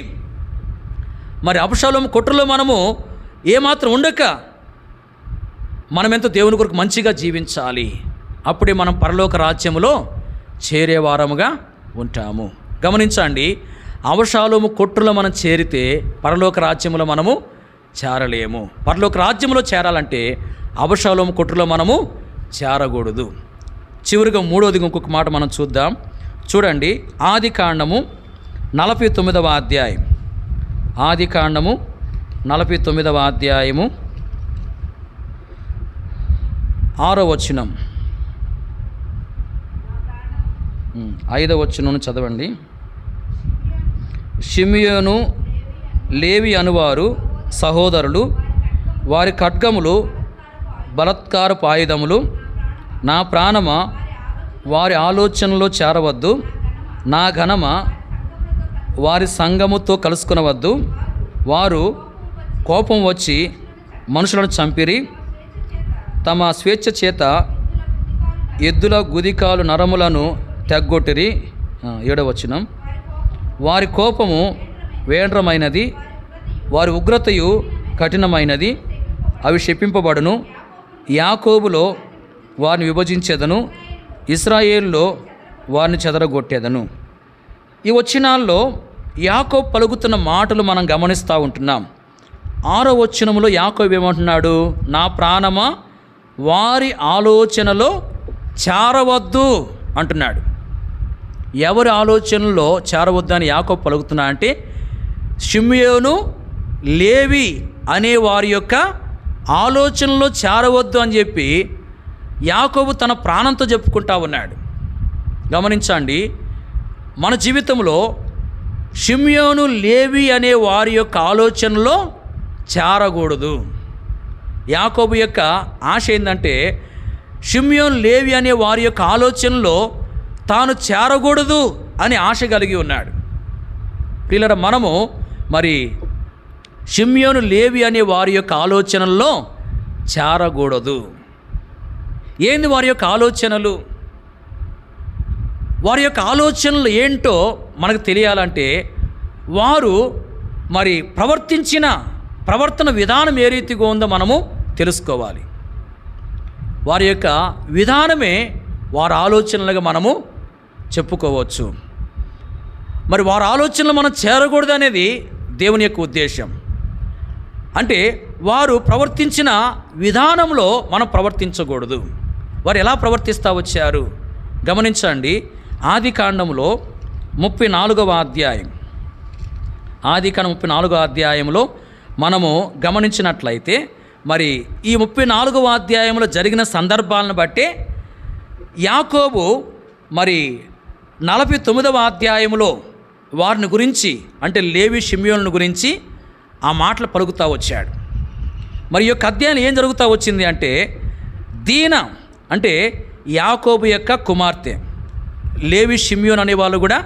మరి అబషాలోము కుట్రలో మనము ఏమాత్రం ఉండక మనమెంతో దేవుని కొరకు మంచిగా జీవించాలి. అప్పుడే మనం పరలోక రాజ్యములో చేరేవారముగా ఉంటాము. గమనించండి, అబషాలోము కుట్రలో మనం చేరితే పరలోక రాజ్యములో మనము చేరలేము. పరలోక రాజ్యంలో చేరాలంటే అబషాలోము కుట్రలో మనము చేరకూడదు. చివరిగా మూడోది ఇంకొక మాట మనం చూద్దాం. చూడండి, ఆదికాండము 49వ అధ్యాయం. ఆదికాండము 49వ అధ్యాయము 6వ వచనం, 5వ వచనం చదవండి. షిమియోను లేవి అనువారు సహోదరులు, వారి ఖడ్గములు బలత్కారపు ఆయుధములు, నా ప్రాణమా వారి ఆలోచనలో చేరవద్దు, నా ఘనమ వారి సంఘముతో కలుసుకునవద్దు. వారు కోపం వచ్చి మనుషులను చంపిరి, తమ స్వేచ్ఛ చేత ఎద్దుల గుదికాలు నరములను తెగ్గొట్టిరి. 7వ వచనం, వారి కోపము వేండ్రమైనది, వారి ఉగ్రతయు కఠినమైనది, అవి శపింపబడును. యాకోబులో వారిని విభజించేదను, ఇశ్రాయేలులో వారిని చెదరగొట్టేదను. ఈ వచనాల్లో యాకోబు పలుకుతున్న మాటలు మనం గమనిస్తూ ఉంటున్నాం. 6వ వచనంలో యాకోబు ఏమంటున్నాడు? నా ప్రాణమా వారి ఆలోచనలో చేరవద్దు అంటున్నాడు. ఎవరి ఆలోచనలో చేరవద్దు అని యాకోబు పలుకుతున్నా అంటే షిమ్యోను లేవి అనే వారి యొక్క ఆలోచనలో చేరవద్దు అని చెప్పి యాకోబు తన ప్రాణంతో చెప్పుకుంటా ఉన్నాడు. గమనించండి, మన జీవితంలో షిమ్యోను లేవి అనే వారి యొక్క ఆలోచనలో చేరకూడదు. యాకోబు యొక్క ఆశ ఏంటంటే షిమ్యోను లేవి అనే వారి యొక్క ఆలోచనలో తాను చేరకూడదు అని ఆశ కలిగి ఉన్నాడు. ప్రియులారా, మనము మరి షిమ్యోను లేవి అనే వారి యొక్క ఆలోచనల్లో చేరకూడదు. ఏంది వారి యొక్క ఆలోచనలు? వారి యొక్క ఆలోచనలు ఏంటో మనకు తెలియాలంటే వారు మరి ప్రవర్తించిన ప్రవర్తన విధానం ఏ రీతిగా ఉందో మనము తెలుసుకోవాలి. వారి యొక్క విధానమే వారి ఆలోచనలుగా మనము చెప్పుకోవచ్చు. మరి వారి ఆలోచనలు మనం చేరకూడదు అనేది దేవుని యొక్క ఉద్దేశం. అంటే వారు ప్రవర్తించిన విధానంలో మనం ప్రవర్తించకూడదు. వారు ఎలా ప్రవర్తిస్తూ వచ్చారు గమనించండి. ఆదికాండంలో 34వ అధ్యాయం, ఆదికాండం 34వ అధ్యాయంలో మనము గమనించినట్లయితే మరి ఈ 34వ అధ్యాయంలో జరిగిన సందర్భాలను బట్టే యాకోబు మరి 49వ అధ్యాయంలో వారిని గురించి అంటే లేవి షిమ్యోనుల గురించి ఆ మాటలు పలుకుతూ వచ్చాడు. మరి ఈ యొక్క అధ్యాయం ఏం జరుగుతూ వచ్చింది అంటే దీన అంటే యాకోబు యొక్క కుమార్తె, లేవి షిమ్యోన్ అనే వాళ్ళు కూడా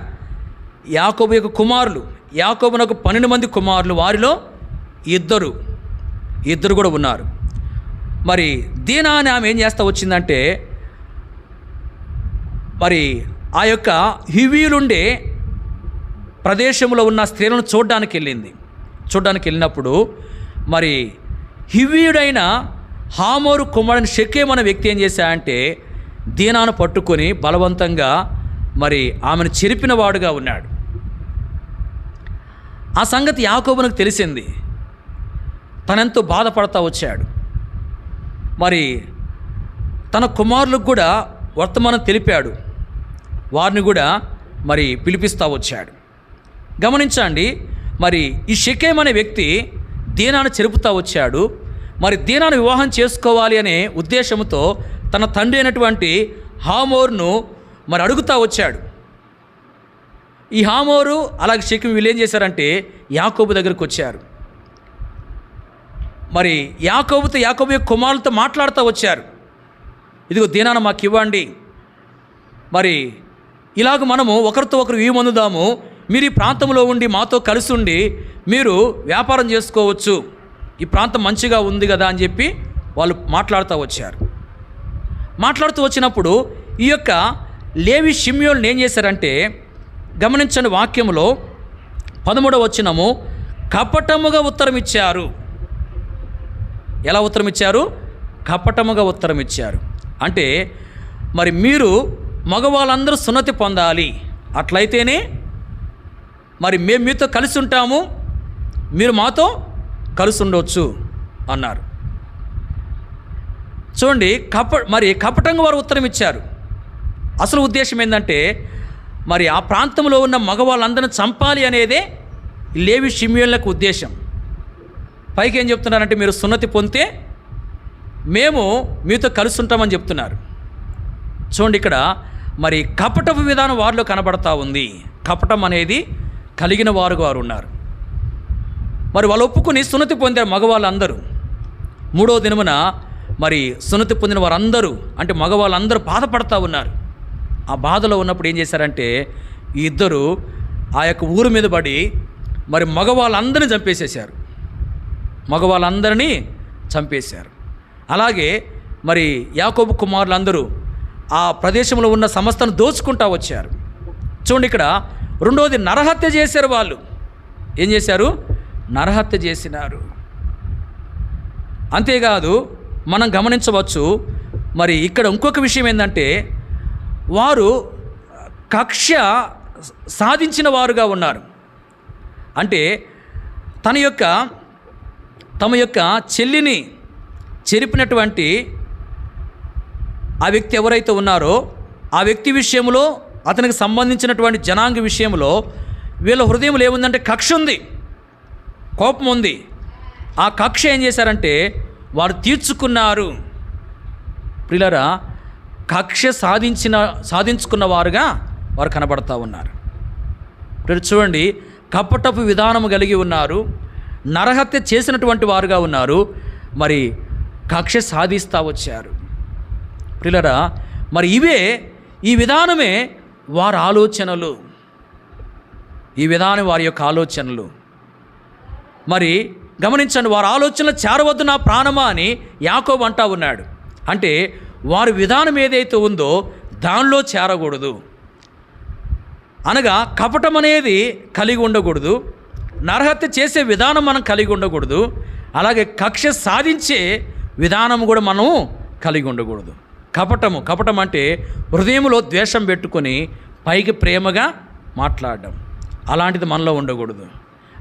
యాకోబు యొక్క కుమారులు. యాకోబునకు 12 మంది కుమారులు, వారిలో ఇద్దరు కూడా ఉన్నారు. మరి దీనా అని ఆమె ఏం చేస్తూ వచ్చిందంటే, మరి ఆ యొక్క హివ్వీయులుండే ప్రదేశంలో ఉన్న స్త్రీలను చూడడానికి వెళ్ళినప్పుడు మరి హివ్వీయుడైన హామోరు కుమారుని షెకెము అనే వ్యక్తి ఏం చేశాడంటే దీనాను పట్టుకొని బలవంతంగా మరి ఆమెను చెరిపిన వాడుగా ఉన్నాడు. ఆ సంగతి యాకోబునకు తెలిసింది. తనెంతో బాధపడతా వచ్చాడు. మరి తన కుమారులకు కూడా వర్తమానం తెలిపాడు. వారిని కూడా మరి పిలిపిస్తూ వచ్చాడు. గమనించండి, మరి ఈ షెకెము అనే వ్యక్తి దీనాను చెరుపుతూ వచ్చాడు. మరి దీనాను వివాహం చేసుకోవాలి అనే ఉద్దేశంతో తన తండ్రి అయినటువంటి హామోరును మరి అడుగుతూ వచ్చాడు. ఈ హామోరు అలాగే షెకెము వీళ్ళు ఏం చేశారంటే యాకోబు దగ్గరికి వచ్చారు. మరి యాకోబు యొక్క కుమారులతో మాట్లాడుతూ వచ్చారు. ఇదిగో దీనాను మాకు ఇవ్వండి, మరి ఇలాగ మనము ఒకరితో ఒకరు ఈమందుదాము, మీరు ఈ ప్రాంతంలో ఉండి మాతో కలిసి ఉండి మీరు వ్యాపారం చేసుకోవచ్చు, ఈ ప్రాంతం మంచిగా ఉంది కదా అని చెప్పి వాళ్ళు మాట్లాడుతూ వచ్చారు. మాట్లాడుతూ వచ్చినప్పుడు ఈ యొక్క లేవి షిమ్యోను ఏం చేశారంటే, గమనించండి వాక్యంలో 13వ వచనము, కపటముగా ఉత్తరం ఇచ్చారు. ఎలా ఉత్తరం ఇచ్చారు? కపటముగా ఉత్తరం ఇచ్చారు. అంటే మరి మీరు మగవాళ్ళందరూ సున్నతి పొందాలి, అట్లయితేనే మరి మేము మీతో కలిసి ఉంటాము, మీరు మాతో కలిసి ఉండవచ్చు అన్నారు. చూడండి, కపటంగా వారు ఉత్తరం ఇచ్చారు. అసలు ఉద్దేశం ఏంటంటే మరి ఆ ప్రాంతంలో ఉన్న మగవాళ్ళందరిని చంపాలి అనేదే లేవి షిమ్యోనులకు ఉద్దేశం. పైకి ఏం చెప్తున్నారంటే, మీరు సున్నతి పొందితే మేము మీతో కలిసి ఉంటామని చెప్తున్నారు. చూడండి, ఇక్కడ మరి కపటపు విధానం వారిలో కనబడతా ఉంది. కపటం అనేది కలిగిన వారు ఉన్నారు. మరి వాళ్ళు ఒప్పుకుని సున్నతి పొందారు మగవాళ్ళందరూ. 3వ దినమున మరి సున్నతి పొందిన వారందరూ, అంటే మగవాళ్ళందరూ బాధపడతా ఉన్నారు. ఆ బాధలో ఉన్నప్పుడు ఏం చేశారంటే ఈ ఇద్దరు ఆ యొక్క ఊరు మీద పడి మరి మగవాళ్ళందరినీ చంపేశారు. అలాగే మరి యాకోబు కుమారులందరూ ఆ ప్రదేశంలో ఉన్న సమస్తను దోచుకుంటూ వచ్చారు. చూడండి, ఇక్కడ 2వది నరహత్య చేశారు. వాళ్ళు ఏం చేశారు? నరహత్య చేసినారు. అంతేకాదు మనం గమనించవచ్చు, మరి ఇక్కడ ఇంకొక విషయం ఏంటంటే వారు కక్ష సాధించిన వారుగా ఉన్నారు. అంటే తమ యొక్క చెల్లిని చెరిపినటువంటి ఆ వ్యక్తి ఎవరైతే ఉన్నారో ఆ వ్యక్తి విషయంలో, అతనికి సంబంధించినటువంటి జనాంగ విషయంలో వీళ్ళ హృదయంలో ఏముందంటే కక్ష ఉంది, కోపం ఉంది. ఆ కక్ష ఏం చేశారంటే వారు తీర్చుకున్నారు. ప్రియులారా, కక్ష సాధించుకున్న వారుగా వారు కనబడతా ఉన్నారు. ఇప్పుడు చూడండి, కపటపు విధానము కలిగి ఉన్నారు, నరహత్య చేసినటువంటి వారుగా ఉన్నారు, మరి కక్ష సాధిస్తూ వచ్చారు. ప్రియులారా, మరి ఈ విధానమే వారి ఆలోచనలు, ఈ విధానం వారి యొక్క ఆలోచనలు. మరి గమనించండి, వారి ఆలోచనలు చేరవద్దు నా ప్రాణమా అని యాకోబు అంటా ఉన్నాడు. అంటే వారి విధానం ఏదైతే ఉందో దానిలో చేరకూడదు. అనగా కపటం అనేది కలిగి ఉండకూడదు, నరహత్య చేసే విధానం మనం కలిగి ఉండకూడదు, అలాగే కక్ష సాధించే విధానం కూడా మనం కలిగి ఉండకూడదు. కపటం అంటే హృదయంలో ద్వేషం పెట్టుకొని పైకి ప్రేమగా మాట్లాడడం, అలాంటిది మనలో ఉండకూడదు.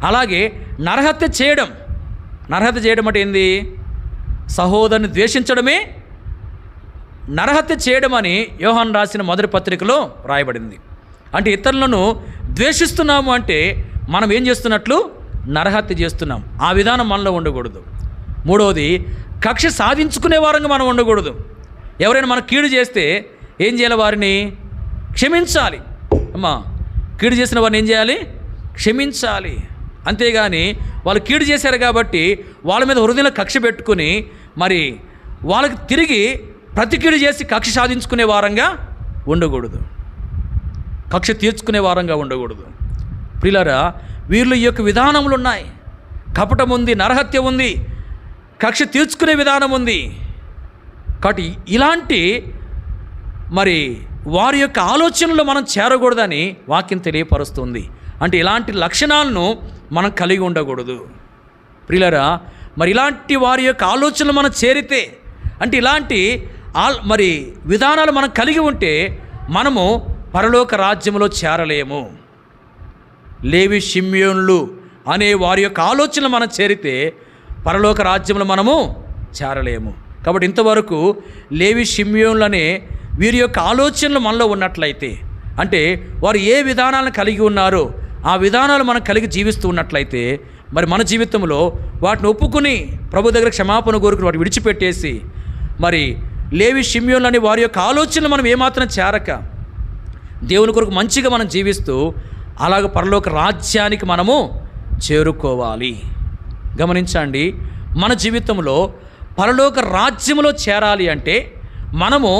అలాగే నరహత్య చేయడం అంటే ఏంది? సహోదరుని ద్వేషించడమే నరహత్య చేయడం అని యోహాను రాసిన మొదటి పత్రికలో రాయబడింది. అంటే ఇతరులను ద్వేషిస్తున్నాము అంటే మనం ఏం చేస్తున్నట్లు? నరహత్య చేస్తున్నాం. ఆ విధానం మనలో ఉండకూడదు. 3వది, కక్ష సాధించుకునే వారంగా మనం ఉండకూడదు. ఎవరైనా మనం కీడు చేస్తే ఏం చేయాలి? వారిని క్షమించాలి. కీడు చేసిన వారిని ఏం చేయాలి? క్షమించాలి. అంతేగాని వాళ్ళు కీడు చేశారు కాబట్టి వాళ్ళ మీద హృదయంలో కక్ష పెట్టుకుని మరి వాళ్ళకి తిరిగి ప్రతి కీడు చేసి కక్ష సాధించుకునే వారంగా ఉండకూడదు, కక్ష తీర్చుకునే వారంగా ఉండకూడదు. ప్రియులారా, వీళ్ళు ఈ యొక్క విధానములు ఉన్నాయి. కపటం ఉంది, నరహత్య ఉంది, కక్ష తీర్చుకునే విధానం ఉంది. కాబట్టి ఇలాంటి మరి వారి యొక్క ఆలోచనలు మనం చేరకూడదని వాక్యం తెలియపరుస్తుంది. అంటే ఇలాంటి లక్షణాలను మనం కలిగి ఉండకూడదు. ప్రియులారా, మరి ఇలాంటి వారి యొక్క ఆలోచనలు మనం చేరితే, అంటే ఇలాంటి మరి విధానాలు మనం కలిగి ఉంటే మనము పరలోక రాజ్యంలో చేరలేము. లేవి షిమ్యోనులు అనే వారి యొక్క ఆలోచనలు మనం చేరితే పరలోక రాజ్యంలో మనము చేరలేము. కాబట్టి ఇంతవరకు లేవి షిమ్యోనులు అనే వీరి యొక్క ఆలోచనలు మనలో ఉన్నట్లయితే, అంటే వారు ఏ విధానాలను కలిగి ఉన్నారో ఆ విధానాలు మనం కలిగి జీవిస్తూ ఉన్నట్లయితే, మరి మన జీవితంలో వాటిని ఒప్పుకుని ప్రభు దగ్గర క్షమాపణ కోరుకుని వాటిని విడిచిపెట్టేసి, మరి లేవి షిమ్యోనులు అనే వారి యొక్క ఆలోచనలు మనం ఏమాత్రం చేరక దేవుని కొరకు మంచిగా మనం జీవిస్తూ అలాగ పరలోక రాజ్యానికి మనము చేరుకోవాలి. గమనించండి, మన జీవితంలో పరలోక రాజ్యంలో చేరాలి అంటే మనము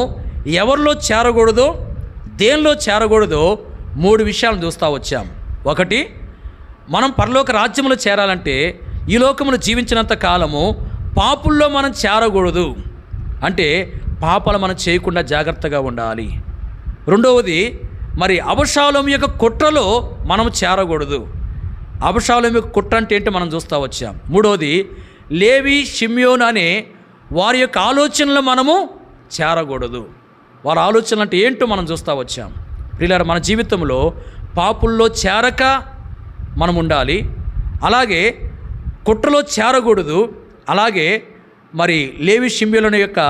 ఎవరిలో చేరకూడదో, దేనిలో చేరకూడదో 3 విషయాలను చూస్తూ వచ్చాం. ఒకటి, మనం పరలోక రాజ్యంలో చేరాలంటే ఈ లోకమును జీవించినంత కాలము పాపుల్లో మనం చేరకూడదు. అంటే పాపాలు మనం చేయకుండా జాగ్రత్తగా ఉండాలి. రెండవది, మరి అబషాలోము యొక్క కుట్రలో మనం చేరకూడదు. అబషాలోము యొక్క కుట్ర అంటే ఏంటో మనం చూస్తూ వచ్చాం. మూడవది, లేవి షిమ్యోను అనే వారి యొక్క ఆలోచనలు మనము చేరకూడదు. వారి ఆలోచనలు అంటే ఏంటో మనం చూస్తూ వచ్చాం. ప్రియులారా, మన జీవితంలో పాపుల్లో చేరక మనం ఉండాలి. అలాగే కుట్రలో చేరకూడదు. అలాగే మరి లేవి షిమ్యోను యొక్క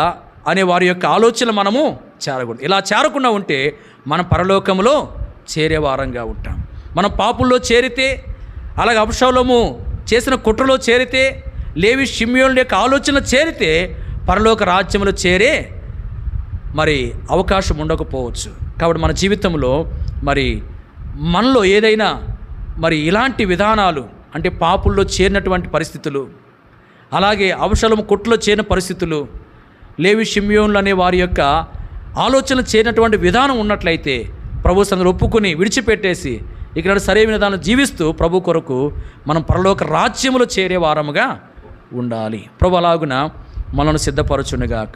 అనే వారి యొక్క ఆలోచనలు మనము చేరకూడదు. ఇలా చేరకుండా ఉంటే మనం పరలోకంలో చేరేవారంగా ఉంటాం. మనం పాపుల్లో చేరితే, అలాగే అబషాలోము చేసిన కుట్రలో చేరితే, లేవి షిమ్యోను యొక్క ఆలోచన చేరితే పరలోక రాజ్యంలో చేరే మరి అవకాశం ఉండకపోవచ్చు. కాబట్టి మన జీవితంలో మరి మనలో ఏదైనా మరి ఇలాంటి విధానాలు, అంటే పాపుల్లో చేరినటువంటి పరిస్థితులు, అలాగే అబషాలోము కుట్రలో చేరిన పరిస్థితులు, లేవి షిమ్యోనులు అనే వారి యొక్క ఆలోచన చేరినటువంటి విధానం ఉన్నట్లయితే ప్రభు సంగతి ఒప్పుకొని విడిచిపెట్టేసి ఇక్కడ సరైన విధానం జీవిస్తూ ప్రభు కొరకు మనం పరలోక రాజ్యములో చేరే వారముగా ఉండాలి. ప్రభు అలాగున మనల్ని సిద్ధపరచునుగాక.